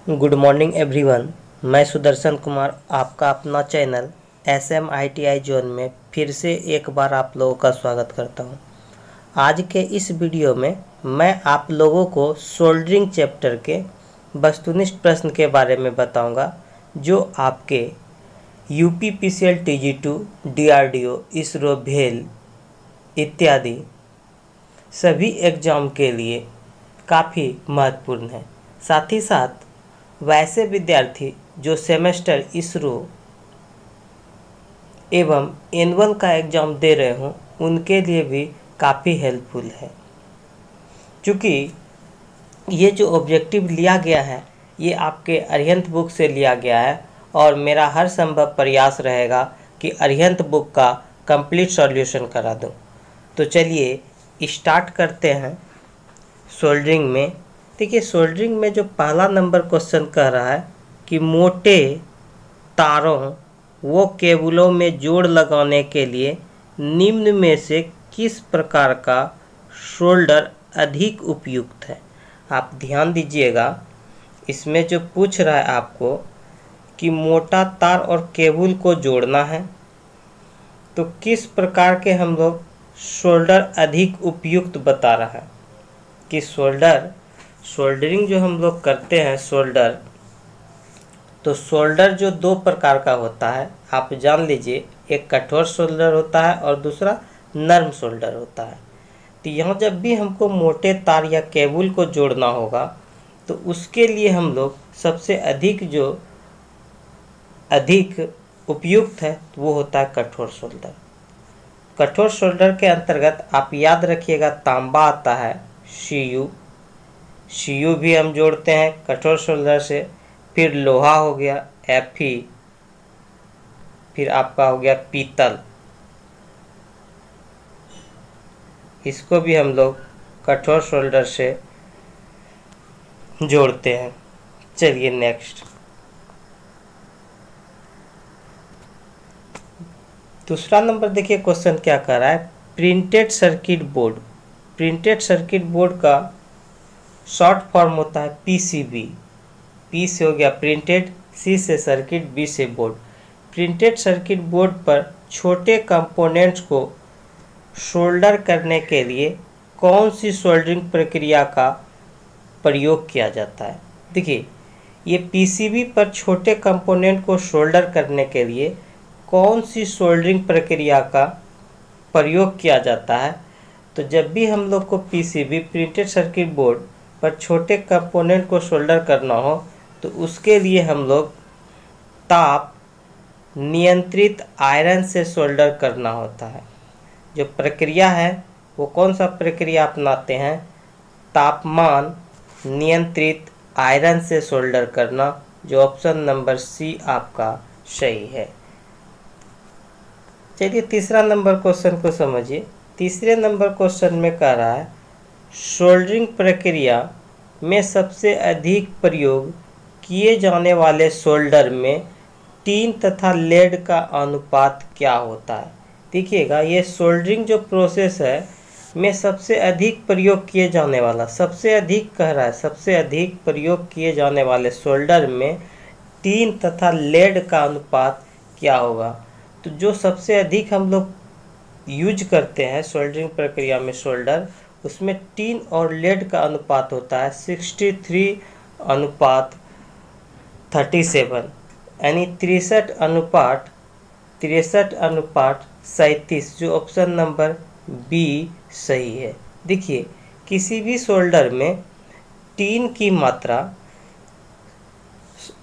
Good morning everyone. मैं सुदर्शन कुमार आपका अपना चैनल SMITI जोन में फिर से एक बार आप लोगों का स्वागत करता हूं। आज के इस वीडियो में मैं आप लोगों को सोल्डरिंग चैप्टर के वस्तुनिष्ठ प्रश्न के बारे में बताऊंगा, जो आपके UPPCL TG2, DRDO, इसरो, भेल इत्यादि सभी एग्ज़ाम के लिए काफ़ी महत्वपूर्ण है। साथ ही साथ वैसे विद्यार्थी जो सेमेस्टर, इसरो एवं एनुअल का एग्ज़ाम दे रहे हों, उनके लिए भी काफ़ी हेल्पफुल है। क्योंकि ये जो ऑब्जेक्टिव लिया गया है ये आपके अरिहंत बुक से लिया गया है और मेरा हर संभव प्रयास रहेगा कि अरिहंत बुक का कंप्लीट सॉल्यूशन करा दूं। तो चलिए स्टार्ट करते हैं सोल्डरिंग में। देखिए, सोल्डरिंग में जो पहला नंबर क्वेश्चन कह रहा है कि मोटे तारों व केबलों में जोड़ लगाने के लिए निम्न में से किस प्रकार का सोल्डर अधिक उपयुक्त है। आप ध्यान दीजिएगा, इसमें जो पूछ रहा है आपको कि मोटा तार और केबल को जोड़ना है, तो किस प्रकार के हम लोग सोल्डर अधिक उपयुक्त बता रहा है कि सोल्डरिंग जो हम लोग करते हैं सोल्डर, तो सोल्डर जो दो प्रकार का होता है आप जान लीजिए, एक कठोर सोल्डर होता है और दूसरा नरम सोल्डर होता है। तो यहाँ जब भी हमको मोटे तार या केबल को जोड़ना होगा तो उसके लिए हम लोग सबसे अधिक उपयुक्त है वो होता है कठोर सोल्डर। कठोर सोल्डर के अंतर्गत आप याद रखिएगा तांबा आता है, CU भी हम जोड़ते हैं कठोर सोल्डर से। फिर लोहा हो गया Fe, फिर आपका हो गया पीतल, इसको भी हम लोग कठोर सोल्डर से जोड़ते हैं। चलिए नेक्स्ट, दूसरा नंबर देखिए क्वेश्चन क्या कर रहा है। Printed circuit board. Printed circuit board का शॉर्ट फॉर्म होता है PCB। P से हो गया प्रिंटेड, C से सर्किट, B से बोर्ड। प्रिंटेड सर्किट बोर्ड पर छोटे कंपोनेंट्स को सोल्डर करने के लिए कौन सी सोल्डरिंग प्रक्रिया का प्रयोग किया जाता है। देखिए, ये PCB पर छोटे कंपोनेंट को सोल्डर करने के लिए कौन सी सोल्डरिंग प्रक्रिया का प्रयोग किया जाता है। तो जब भी हम लोग को PCB प्रिंटेड सर्किट बोर्ड पर छोटे कंपोनेंट को सोल्डर करना हो तो उसके लिए हम लोग ताप नियंत्रित आयरन से सोल्डर करना होता है। जो प्रक्रिया है वो कौन सा प्रक्रिया अपनाते हैं, तापमान नियंत्रित आयरन से सोल्डर करना, जो ऑप्शन नंबर C आपका सही है। चलिए तीसरा नंबर क्वेश्चन को समझिए। तीसरे नंबर क्वेश्चन में कह रहा है सोल्डरिंग प्रक्रिया में सबसे अधिक प्रयोग किए जाने वाले सोल्डर में टीन तथा लेड का अनुपात क्या होता है। देखिएगा, ये सोल्डरिंग जो प्रोसेस है में सबसे अधिक प्रयोग किए जाने वाला, सबसे अधिक कह रहा है, सबसे अधिक प्रयोग किए जाने वाले सोल्डर में टीन तथा लेड का अनुपात क्या होगा। तो जो सबसे अधिक हम लोग यूज करते हैं सोल्डरिंग प्रक्रिया में सोल्डर, उसमें टीन और लेड का अनुपात होता है 63:37, यानी 63:37, जो ऑप्शन नंबर B सही है। देखिए, किसी भी सोल्डर में टीन की मात्रा,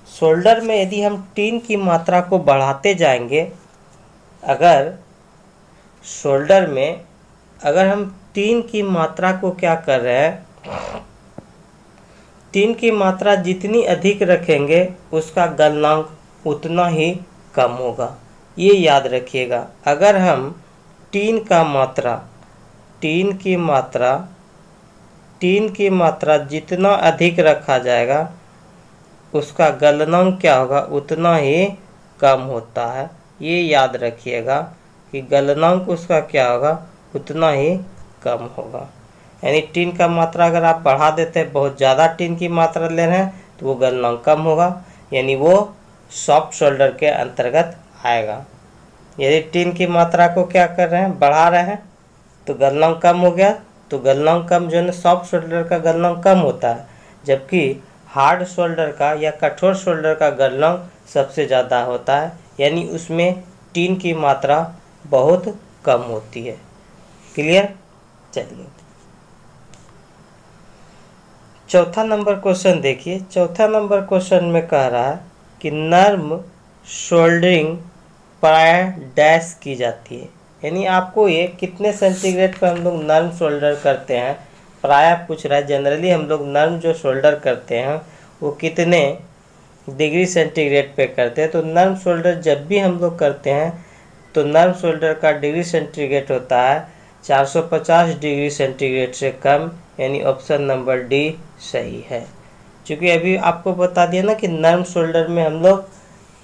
सोल्डर में यदि हम टीन की मात्रा को बढ़ाते जाएंगे, अगर सोल्डर में अगर हम टीन की मात्रा को क्या कर रहे हैं, टीन की मात्रा जितनी अधिक रखेंगे उसका गलनांक उतना ही कम होगा। ये याद रखिएगा, अगर हम टीन की मात्रा जितना अधिक रखा जाएगा उसका गलनांक क्या होगा, उतना ही कम होता है। ये याद रखिएगा कि गलनांक उसका क्या होगा, उतना ही कम होगा। यानी टीन का मात्रा अगर आप बढ़ा देते हैं, बहुत ज़्यादा टीन की मात्रा ले रहे हैं, तो वो गलनांक कम होगा, यानी वो सॉफ्ट शोल्डर के अंतर्गत आएगा। यदि टिन की मात्रा को क्या कर रहे हैं, बढ़ा रहे हैं, तो गलनांक कम हो गया। तो गलनांक कम जो है ना, सॉफ्ट शोल्डर का गलनांक कम होता है, जबकि हार्ड शोल्डर का या कठोर शोल्डर का गलनांक सबसे ज़्यादा होता है, यानी उसमें टिन की मात्रा बहुत कम होती है। क्लियर? चलिए चौथा नंबर क्वेश्चन देखिए। चौथा नंबर क्वेश्चन में कह रहा है कि नर्म शोल्डरिंग प्राय डैश की जाती है, यानी आपको ये कितने सेंटीग्रेड पर हम लोग नर्म शोल्डर करते हैं, प्राय पूछ रहा है। जनरली हम लोग नर्म जो शोल्डर करते हैं वो कितने डिग्री सेंटीग्रेड पे करते हैं। तो नर्म शोल्डर जब भी हम लोग करते हैं तो नर्म शोल्डर का डिग्री सेंटीग्रेड होता है 450 डिग्री सेंटीग्रेड से कम, यानी ऑप्शन नंबर डी सही है। क्योंकि अभी आपको बता दिया ना कि नर्म शोल्डर में हम लोग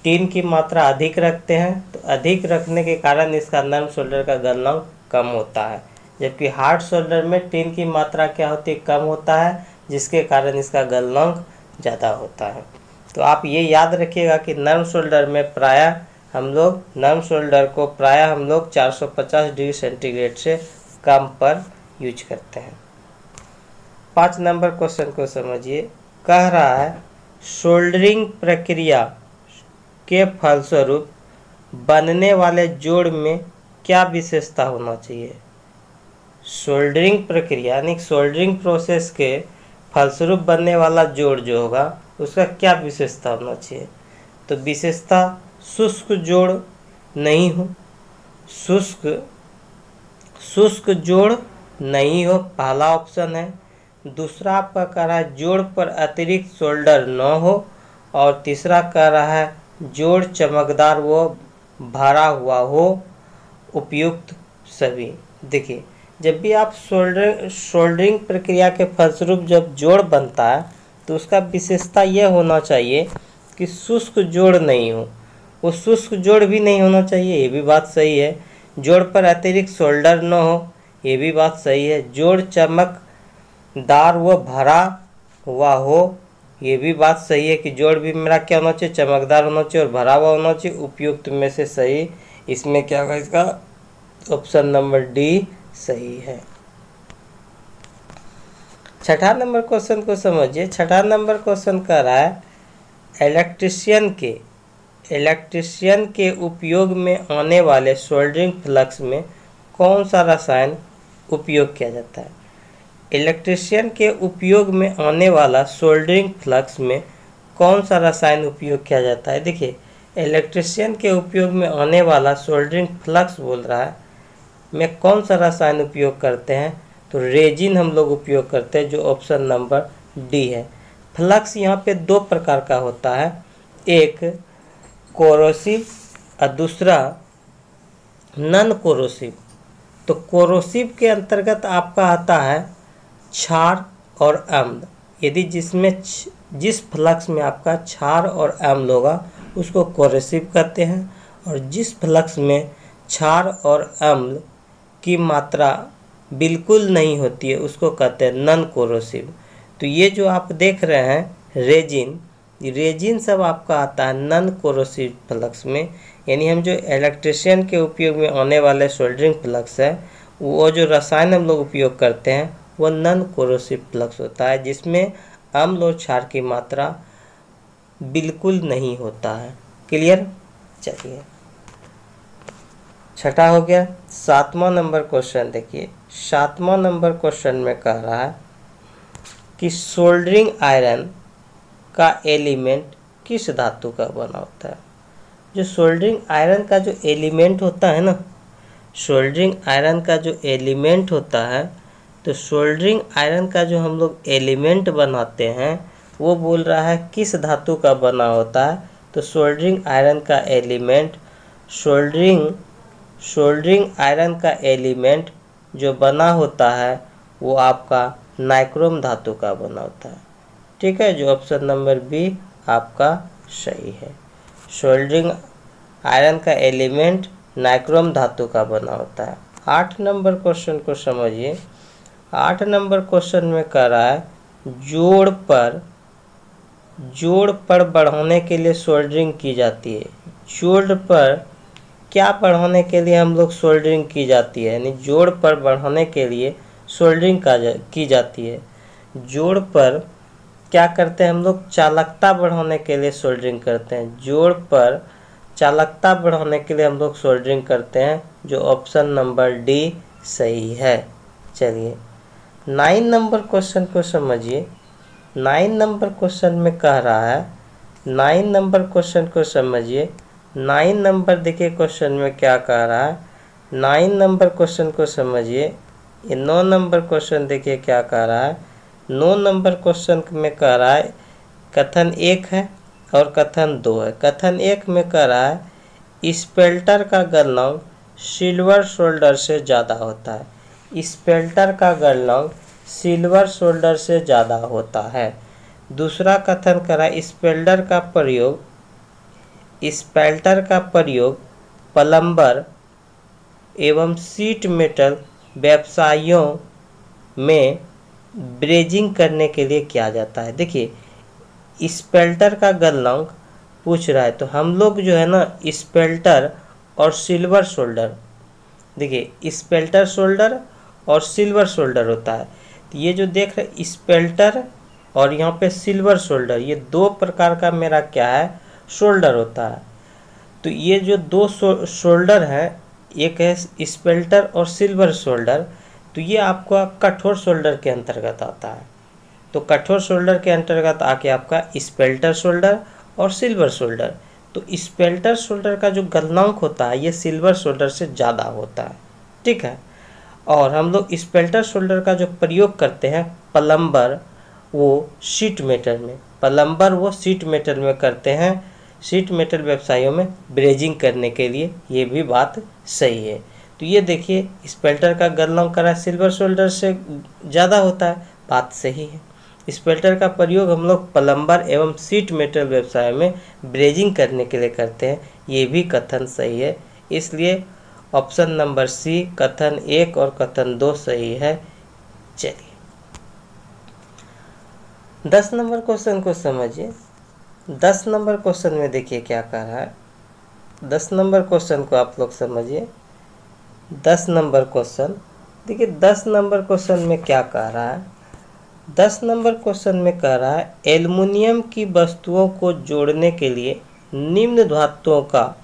टिन की मात्रा अधिक रखते हैं, तो अधिक रखने के कारण इसका नर्म शोल्डर का गलनांक कम होता है, जबकि हार्ड शोल्डर में टिन की मात्रा क्या होती है, कम होता है, जिसके कारण इसका गलनांक ज़्यादा होता है। तो आप ये याद रखिएगा कि नर्म शोल्डर में प्रायः हम लोग नर्म शोल्डर को प्रायः हम लोग 450 डिग्री सेंटीग्रेड से कम पर यूज करते हैं। 5 नंबर क्वेश्चन को समझिए। कह रहा है शोल्डरिंग प्रक्रिया के फलस्वरूप बनने वाले जोड़ में क्या विशेषता होना चाहिए। सोल्डरिंग प्रक्रिया यानी सोल्डरिंग प्रोसेस के फलस्वरूप बनने वाला जोड़ जो होगा उसका क्या विशेषता होना चाहिए। तो विशेषता शुष्क जोड़ नहीं हो, शुष्क जोड़ नहीं हो, पहला ऑप्शन है। दूसरा आपका कह रहा है जोड़ पर अतिरिक्त शोल्डर न हो, और तीसरा कह रहा है जोड़ चमकदार व भरा हुआ हो, उपयुक्त सभी। देखिए जब भी आप सोल्डरिंग प्रक्रिया के फलस्वरूप जब जोड़ बनता है तो उसका विशेषता यह होना चाहिए कि शुष्क जोड़ नहीं हो। वो शुष्क जोड़ भी नहीं होना चाहिए, ये भी बात सही है। जोड़ पर अतिरिक्त शोल्डर न हो, ये भी बात सही है। जोड़ चमकदार व भरा हुआ हो, ये भी बात सही है कि जोड़ भी मेरा क्या होना चाहिए, चमकदार होना चाहिए और भरा हुआ होना चाहिए। उपयुक्त में से सही इसमें क्या होगा, इसका ऑप्शन नंबर डी सही है। छठा नंबर क्वेश्चन को समझिए। छठा नंबर क्वेश्चन कह रहा है इलेक्ट्रिशियन के उपयोग में आने वाले सोल्डरिंग फ्लक्स में कौन सा रसायन उपयोग किया जाता है। इलेक्ट्रिशियन के उपयोग में आने वाला सोल्डरिंग फ्लक्स में कौन सा रसायन उपयोग किया जाता है। देखिए इलेक्ट्रिशियन के उपयोग में आने वाला सोल्डरिंग फ्लक्स बोल रहा है में कौन सा रसायन उपयोग करते हैं, तो रेजिन हम लोग उपयोग करते हैं, जो ऑप्शन नंबर डी है। फ्लक्स यहाँ पे 2 प्रकार का होता है, एक कोरोसिव और दूसरा नॉन कोरोसिव। तो कोरोसिव के अंतर्गत आपका आता है क्षार और अम्ल। यदि जिस फ्लक्स में आपका क्षार और अम्ल होगा उसको कोरोसिव कहते हैं, और जिस फ्लक्स में क्षार और अम्ल की मात्रा बिल्कुल नहीं होती है उसको कहते हैं नॉन कोरोसिव। तो ये जो आप देख रहे हैं रेजिन सब आपका आता है नॉन कोरोसिव फ्लक्स में, यानी हम जो इलेक्ट्रिशियन के उपयोग में आने वाले सोल्डरिंग फ्लक्स है वो जो रसायन हम लोग उपयोग करते हैं वो नॉन कोरोसिव फ्लक्स होता है, जिसमें अम्ल और क्षार की मात्रा बिल्कुल नहीं होता है। क्लियर? चलिए छठा हो गया। 7वां नंबर क्वेश्चन देखिए। 7वां नंबर क्वेश्चन में कह रहा है कि सोल्डरिंग आयरन का एलिमेंट किस धातु का बना होता है। जो सोल्डरिंग आयरन का जो एलिमेंट होता है ना, सोल्डरिंग आयरन का जो एलिमेंट होता है, तो सोल्डरिंग आयरन का जो हम लोग एलिमेंट बनाते हैं वो बोल रहा है किस धातु का बना होता है। तो सोल्डरिंग आयरन का एलिमेंट सोल्डरिंग आयरन का एलिमेंट जो बना होता है वो आपका नाइक्रोम धातु का बना होता है। ठीक है, जो ऑप्शन नंबर बी आपका सही है। सोल्डरिंग आयरन का एलिमेंट नाइक्रोम धातु का बना होता है। 8 नंबर क्वेश्चन को समझिए। 8 नंबर क्वेश्चन में कह रहा है जोड़ पर जोड़ पर बढ़ाने के लिए सोल्डरिंग की जाती है। जोड़ पर क्या बढ़ाने के लिए हम लोग सोल्डरिंग की जाती है, यानी जोड़ पर बढ़ाने के लिए सोल्डरिंग की जाती है। जोड़ पर क्या करते हैं हम लोग, चालकता बढ़ाने के लिए सोल्डरिंग करते हैं। जोड़ पर चालकता बढ़ाने के लिए हम लोग सोल्डरिंग करते हैं, जो ऑप्शन नंबर डी सही है। चलिए 9 नंबर क्वेश्चन को समझिए। 9 नंबर क्वेश्चन में कह रहा है, 9 नंबर क्वेश्चन को समझिए। 9 नंबर देखिए क्वेश्चन में क्या कह रहा है। 9 नंबर क्वेश्चन को समझिए। ये 9 नंबर क्वेश्चन देखिए क्या कह रहा है। 9 नंबर क्वेश्चन में कह रहा है कथन 1 है और कथन 2 है। कथन 1 में कह रहा है स्पेल्टर का गलनांक सिल्वर सोल्डर से ज़्यादा होता है। स्पेल्टर का गलनांक सिल्वर सोल्डर से ज़्यादा होता है। दूसरा कथन कर रहा है स्पेल्टर का प्रयोग प्लम्बर एवं शीट मेटल व्यवसायियों में ब्रेजिंग करने के लिए किया जाता है। देखिए स्पेल्टर का गलनांक पूछ रहा है, तो हम लोग जो है ना स्पेल्टर और सिल्वर सोल्डर, देखिए स्पेल्टर सोल्डर और सिल्वर सोल्डर होता है। तो ये जो देख रहे स्पेल्टर और यहाँ पे सिल्वर सोल्डर, ये दो प्रकार का मेरा क्या है, शोल्डर होता है। तो ये जो दो शोल्डर है, एक है स्पेल्टर और सिल्वर शोल्डर, तो ये आपका कठोर शोल्डर के अंतर्गत आता है। तो कठोर शोल्डर के अंतर्गत आके आपका स्पेल्टर शोल्डर और सिल्वर शोल्डर। तो स्पेल्टर शोल्डर का जो गलनांक होता है ये सिल्वर शोल्डर से ज़्यादा होता है, ठीक है। और हम लोग स्पेल्टर शोल्डर का जो प्रयोग करते हैं प्लम्बर वो शीट मेटल में, प्लम्बर वो शीट मेटल में करते हैं, शीट मेटल व्यवसायों में ब्रेजिंग करने के लिए। ये भी बात सही है। तो ये देखिए स्पेल्टर का गलनांक करा सिल्वर शोल्डर से ज़्यादा होता है, बात सही है। स्पेल्टर का प्रयोग हम लोग प्लम्बर एवं शीट मेटल व्यवसाय में ब्रेजिंग करने के लिए करते हैं, ये भी कथन सही है। इसलिए ऑप्शन नंबर सी कथन 1 और कथन 2 सही है। चलिए 10 नंबर क्वेश्चन को समझिए। 10 नंबर क्वेश्चन में देखिए क्या कह रहा है। 10 नंबर क्वेश्चन को आप लोग समझिए। 10 नंबर क्वेश्चन देखिए, 10 नंबर क्वेश्चन में क्या कह रहा है। 10 नंबर क्वेश्चन में कह रहा है एल्युमिनियम की वस्तुओं को जोड़ने के लिए निम्न धातुओं का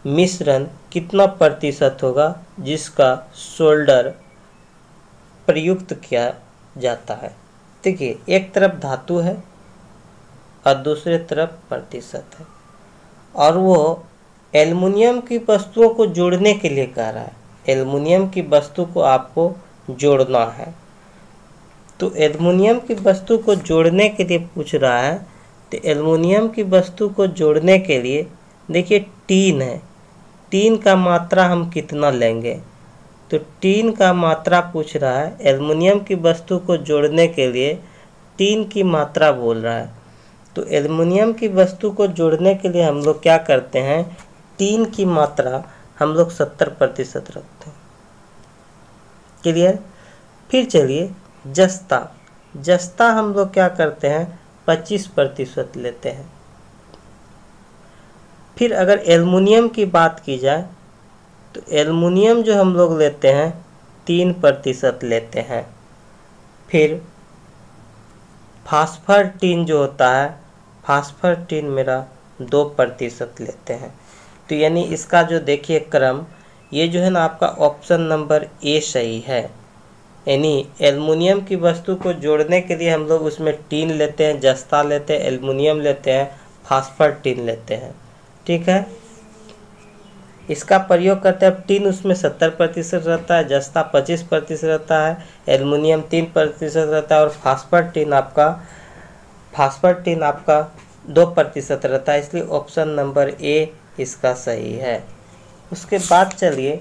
मिश्रण कितना प्रतिशत होगा जिसका सोल्डर प्रयुक्त किया जाता है। देखिए एक तरफ धातु है और दूसरे तरफ प्रतिशत है, और वो एल्युमिनियम की वस्तुओं को जोड़ने के लिए कह रहा है। एल्युमिनियम की वस्तु को आपको जोड़ना है, तो एल्युमिनियम की वस्तु को जोड़ने के लिए पूछ रहा है। तो एल्युमिनियम की वस्तु को जोड़ने के लिए देखिए टीन है, टीन का मात्रा हम कितना लेंगे, तो टीन का मात्रा पूछ रहा है। एल्युमिनियम की वस्तु को जोड़ने के लिए टीन की मात्रा बोल रहा है। तो एल्युमिनियम की वस्तु को जोड़ने के लिए हम लोग क्या करते हैं, टीन की मात्रा हम लोग 70% रखते हैं। क्लियर। फिर चलिए जस्ता, जस्ता हम लोग क्या करते हैं 25% लेते हैं। फिर अगर एल्युमिनियम की बात की जाए तो एल्युमिनियम जो हम लोग लेते हैं 3% लेते हैं। फिर फास्फर टीन जो होता है, फास्फर टीन मेरा 2% लेते हैं। तो यानी इसका जो देखिए क्रम, ये जो है ना आपका ऑप्शन नंबर ए सही है। यानी एल्युमिनियम की वस्तु को जोड़ने के लिए हम लोग उसमें टीन लेते हैं, जस्ता लेते हैं, एल्युमिनियम लेते हैं, फास्फर टीन लेते हैं, ठीक है। इसका प्रयोग करते हैं। टीन उसमें 70% रहता है, जस्ता 25% रहता है, एल्युमिनियम 3% रहता है, और फास्फर टीन आपका 2% रहता है। इसलिए ऑप्शन नंबर ए इसका सही है। उसके बाद चलिए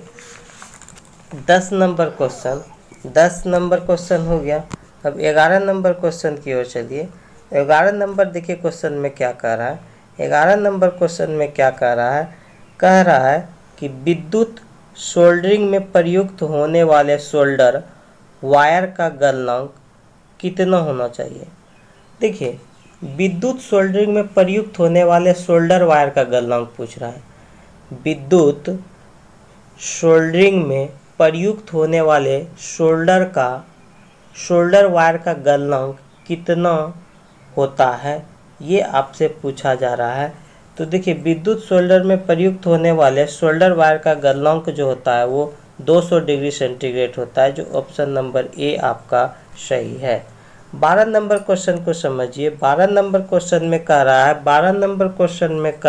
10 नंबर क्वेश्चन, 10 नंबर क्वेश्चन हो गया। अब 11 नंबर क्वेश्चन की ओर चलिए। 11 नंबर देखिए क्वेश्चन में क्या कह रहा है। 11 नंबर क्वेश्चन में क्या कह रहा है कि विद्युत सोल्डरिंग में प्रयुक्त होने वाले सोल्डर वायर का गलनांक कितना होना चाहिए। देखिए विद्युत सोल्डरिंग में प्रयुक्त होने वाले सोल्डर वायर का गलनांक पूछ रहा है। विद्युत सोल्डरिंग में प्रयुक्त होने वाले सोल्डर वायर का गलनांक कितना होता है, ये आपसे पूछा जा रहा है। तो देखिए, विद्युत सोल्डर में प्रयुक्त होने वाले सोल्डर वायर का गलनांक जो होता है वो 200 डिग्री सेंटीग्रेड होता है, जो ऑप्शन नंबर ए आपका सही है। 12 नंबर क्वेश्चन को समझिए। 12 नंबर क्वेश्चन में कह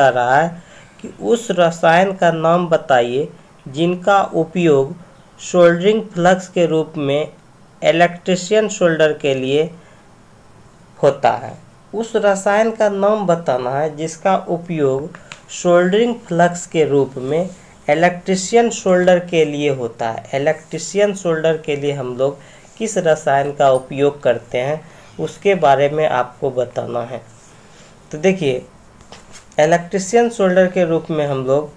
रहा है कि उस रसायन का नाम बताइए जिनका उपयोग सोल्डरिंग फ्लक्स के रूप में इलेक्ट्रीशियन सोल्डर के लिए होता है। उस रसायन का नाम बताना है जिसका उपयोग सोल्डरिंग फ्लक्स के रूप में इलेक्ट्रीशियन सोल्डर के लिए होता है। इलेक्ट्रीशियन सोल्डर के लिए हम लोग किस रसायन का उपयोग करते हैं उसके बारे में आपको बताना है। तो देखिए, इलेक्ट्रीशियन सोल्डर के रूप में हम लोग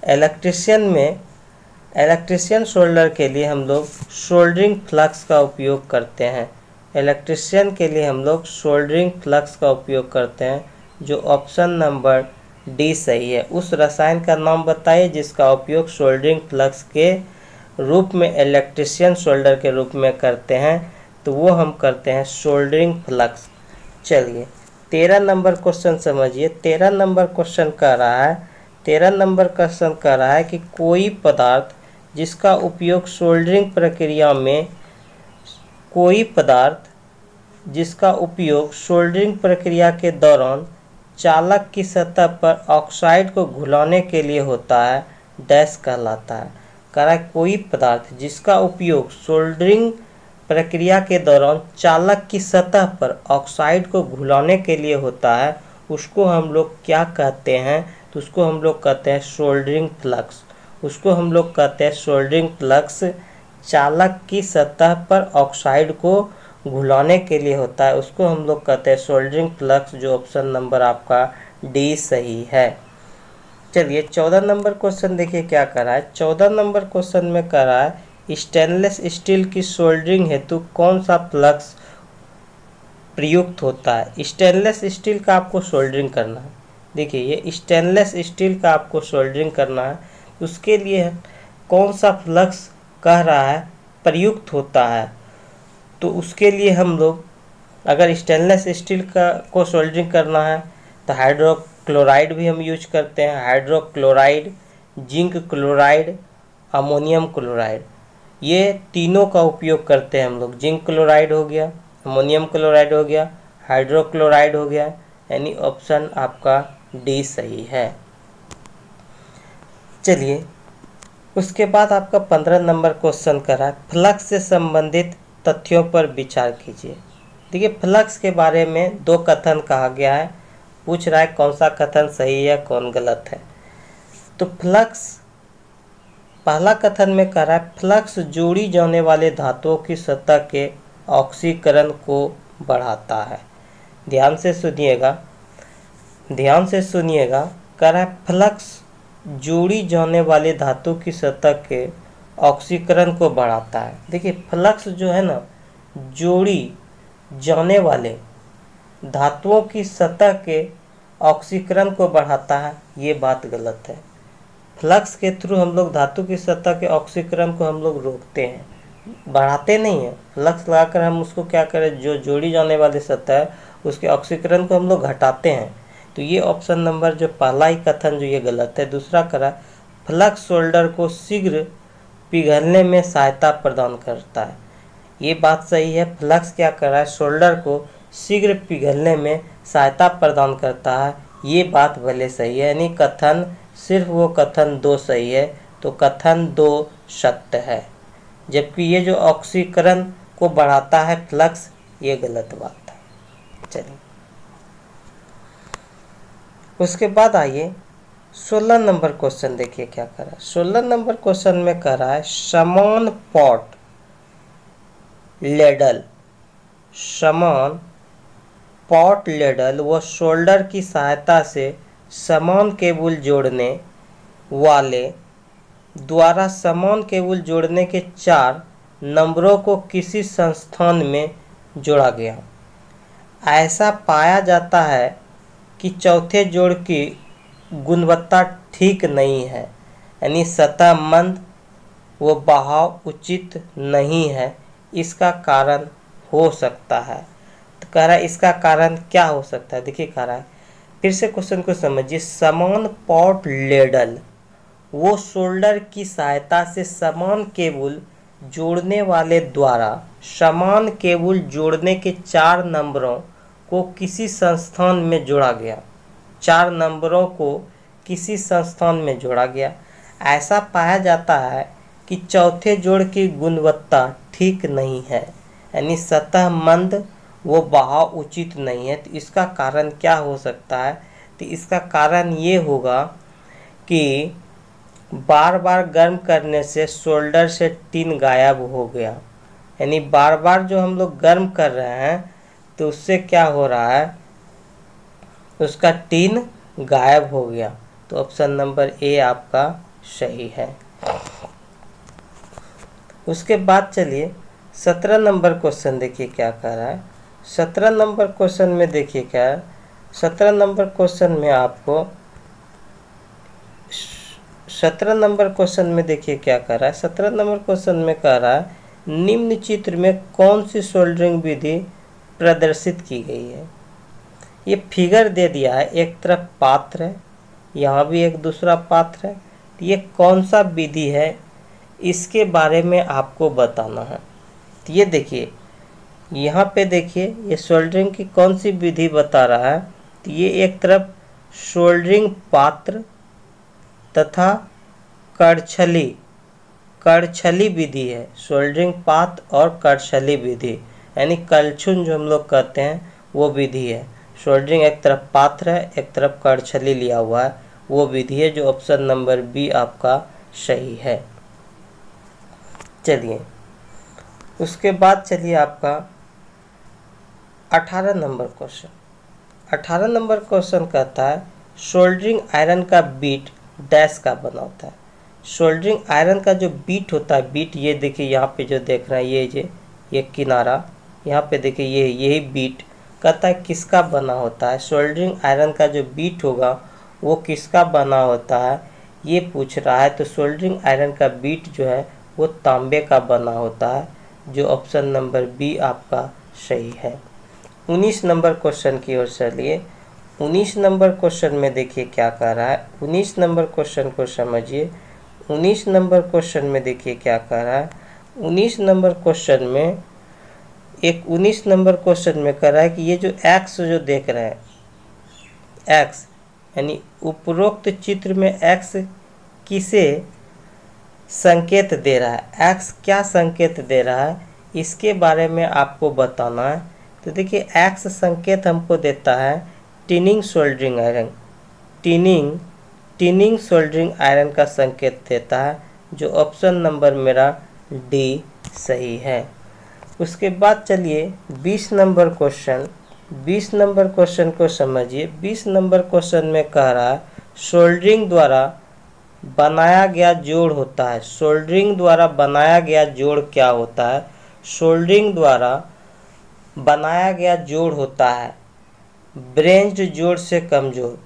इलेक्ट्रीशियन सोल्डर के लिए हम लोग सोल्डरिंग फ्लक्स का उपयोग करते हैं। इलेक्ट्रीशियन के लिए हम लोग सोल्डरिंग फ्लक्स का उपयोग करते हैं, जो ऑप्शन नंबर डी सही है। उस रसायन का नाम बताइए जिसका उपयोग सोल्डरिंग फ्लक्स के रूप में इलेक्ट्रीशियन सोल्डर के रूप में करते हैं, तो वो हम करते हैं सोल्डरिंग फ्लक्स। चलिए 13 नंबर क्वेश्चन समझिए। 13 नंबर क्वेश्चन कह रहा है कि कोई पदार्थ जिसका उपयोग सोल्डरिंग प्रक्रिया के दौरान चालक की सतह पर ऑक्साइड को घुलाने के लिए होता है, डैश कहलाता है। कह रहा है कोई पदार्थ जिसका उपयोग सोल्डरिंग प्रक्रिया के दौरान चालक की सतह पर ऑक्साइड को घुलाने के लिए होता है, उसको हम लोग क्या कहते हैं? तो उसको हम लोग कहते हैं सोल्डरिंग फ्लक्स। चालक की सतह पर ऑक्साइड को घुलाने के लिए होता है, उसको हम लोग कहते हैं सोल्डरिंग फ्लक्स, जो ऑप्शन नंबर आपका डी सही है। चलिए 14 नंबर क्वेश्चन देखिए क्या कर रहा है। 14 नंबर क्वेश्चन में कह रहा है स्टेनलेस स्टील की सोल्डरिंग हेतु कौन सा फ्लक्स प्रयुक्त होता है। स्टेनलेस स्टील का आपको सोल्डरिंग करना है। देखिए, ये स्टेनलेस स्टील का आपको सोल्डरिंग करना है, उसके लिए कौन सा फ्लक्स कह रहा है प्रयुक्त होता है। तो उसके लिए हम लोग अगर स्टेनलेस स्टील को सोल्डरिंग करना है तो हाइड्रोक्लोराइड भी हम यूज करते हैं। Hydrochloride, zinc chloride, ammonium chloride, ये तीनों का उपयोग करते हैं हम लोग। जिंक क्लोराइड हो गया, अमोनियम क्लोराइड हो गया, हाइड्रोक्लोराइड हो गया, यानी ऑप्शन आपका डी सही है। चलिए उसके बाद आपका 15 नंबर क्वेश्चन कर रहा है फ्लक्स से संबंधित तथ्यों पर विचार कीजिए। देखिए, फ्लक्स के बारे में 2 कथन कहा गया है, पूछ रहा है कौन सा कथन सही है कौन गलत है। तो फ्लक्स, पहला कथन में कह रहा है फ्लक्स जोड़ी जाने वाले धातुओं की सतह के ऑक्सीकरण को बढ़ाता है। ध्यान से सुनिएगा। कह रहा है फ्लक्स जोड़ी जाने वाले धातु की सतह के ऑक्सीकरण को बढ़ाता है। देखिए, फ्लक्स जो है ना, जोड़ी जाने वाले धातुओं की सतह के ऑक्सीकरण को बढ़ाता है, ये बात गलत है। फ्लक्स के थ्रू हम लोग धातु की सतह के ऑक्सीकरण को हम लोग रोकते हैं, बढ़ाते नहीं हैं। फ्लक्स लगाकर हम उसको क्या करें, जो जोड़ी जाने वाली सतह है उसके ऑक्सीकरण को हम लोग घटाते हैं। तो ये ऑप्शन नंबर जो पहला ही कथन जो ये गलत है। दूसरा करा फ्लक्स सोल्डर को शीघ्र पिघलने में सहायता प्रदान करता है, ये बात सही है। फ्लक्स क्या कर रहा है, सोल्डर को शीघ्र पिघलने में सहायता प्रदान करता है, ये बात भले सही है। यानी कथन सिर्फ वो कथन 2 सही है, तो कथन 2 सत्य है। जबकि ये जो ऑक्सीकरण को बढ़ाता है फ्लक्स, ये गलत बात है। चलिए उसके बाद आइए 16 नंबर क्वेश्चन देखिए क्या कर रहा है। 16 नंबर क्वेश्चन में कह रहा है समान पॉट लेडल व शोल्डर की सहायता से समान केबल जोड़ने वाले द्वारा समान केबल जोड़ने के 4 नंबरों को किसी संस्थान में जोड़ा गया। ऐसा पाया जाता है कि चौथे जोड़ की गुणवत्ता ठीक नहीं है, यानी सतह मंद व बहाव उचित नहीं है। इसका कारण हो सकता है। तो कह रहा है इसका कारण क्या हो सकता है। देखिए कह रहा है, फिर से क्वेश्चन को समझिए। समान पॉट लेडल वो शोल्डर की सहायता से समान केबल जोड़ने वाले द्वारा समान केबल जोड़ने के 4 नंबरों को किसी संस्थान में जोड़ा गया। 4 नंबरों को किसी संस्थान में जोड़ा गया। ऐसा पाया जाता है कि चौथे जोड़ की गुणवत्ता ठीक नहीं है, यानी सतह मंद वो बहाव उचित नहीं है। तो इसका कारण क्या हो सकता है। तो इसका कारण ये होगा कि बार बार गर्म करने से शोल्डर से टिन गायब हो गया, यानी बार बार जो हम लोग गर्म कर रहे हैं तो उससे क्या हो रहा है, उसका टिन गायब हो गया। तो ऑप्शन नंबर ए आपका सही है। उसके बाद चलिए 17 नंबर क्वेश्चन देखिए क्या कह रहा है। 17 नंबर क्वेश्चन में देखिए क्या है। 17 नंबर क्वेश्चन में आपको 17 नंबर क्वेश्चन में देखिए क्या कह रहा है। 17 नंबर क्वेश्चन में कह रहा है निम्न चित्र में कौन सी सोल्डरिंग विधि प्रदर्शित की गई है। ये फिगर दे दिया है, एक तरफ पात्र है, यहाँ भी एक दूसरा पात्र है। तो ये कौन सा विधि है इसके बारे में आपको बताना है। तो ये देखिए यहाँ पे देखिए ये सोल्डरिंग की कौन सी विधि बता रहा है। तो ये एक तरफ सोल्डरिंग पात्र तथा करछली विधि है। सोल्डरिंग पात्र और करछली विधि, यानी कलछुल जो हम लोग कहते हैं वो विधि है। सोल्डरिंग एक तरफ पात्र है, एक तरफ करछली लिया हुआ है, वो विधि है, जो ऑप्शन नंबर बी आपका सही है। चलिए उसके बाद चलिए आपका 18 नंबर क्वेश्चन। 18 नंबर क्वेश्चन कहता है सोल्डरिंग आयरन का बीट डैश का बना होता है। सोल्डरिंग आयरन का जो बीट होता है, बीट ये देखिए यहाँ पे जो देख रहे हैं ये किनारा, यहाँ पे देखिए यही बीट कहता है किसका बना होता है। सोल्डरिंग आयरन का जो बीट होगा वो किसका बना होता है ये पूछ रहा है। तो सोल्डरिंग आयरन का बीट जो है वो तांबे का बना होता है, जो ऑप्शन नंबर बी आपका सही है। 19 नंबर क्वेश्चन की ओर चलिए। 19 नंबर क्वेश्चन में देखिए क्या कह रहा है। 19 नंबर क्वेश्चन को समझिए। 19 नंबर क्वेश्चन में देखिए क्या कह रहा है। 19 नंबर क्वेश्चन में 19 नंबर क्वेश्चन में कह रहा है कि ये जो एक्स जो देख रहे हैं, एक्स यानी उपरोक्त चित्र में एक्स किसे संकेत दे रहा है। एक्स क्या संकेत दे रहा है इसके बारे में आपको बताना है। तो देखिए एक्स संकेत हमको देता है tinning soldering iron, tinning soldering iron का संकेत देता है, जो ऑप्शन नंबर मेरा डी सही है। उसके बाद चलिए 20 नंबर क्वेश्चन। 20 नंबर क्वेश्चन को समझिए। 20 नंबर क्वेश्चन में कह रहा है सोल्डरिंग द्वारा बनाया गया जोड़ होता है। सोल्डरिंग द्वारा बनाया गया जोड़ क्या होता है। सोल्डरिंग द्वारा बनाया गया जोड़ होता है ब्रेंज्ड जोड़ से कमज़ोर,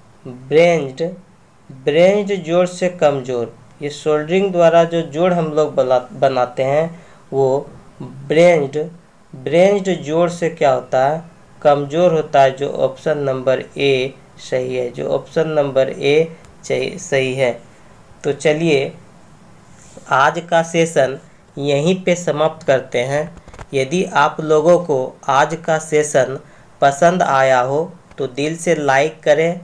ब्रेंज्ड जोड़ से कमज़ोर। ये सोल्डरिंग द्वारा जो जोड़ हम लोग बनाते हैं वो ब्रेंज्ड जोड़ से क्या होता है, कमज़ोर होता है, जो ऑप्शन नंबर ए सही है, जो ऑप्शन नंबर ए सही है। तो चलिए आज का सेशन यहीं पे समाप्त करते हैं। यदि आप लोगों को आज का सेशन पसंद आया हो तो दिल से लाइक करें,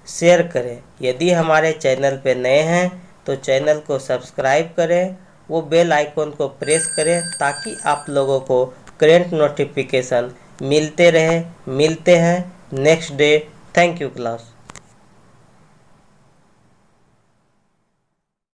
शेयर करें। यदि हमारे चैनल पे नए हैं तो चैनल को सब्सक्राइब करें, वो बेल आइकन को प्रेस करें ताकि आप लोगों को करंट नोटिफिकेशन मिलते रहे। मिलते हैं next day. Thank you class.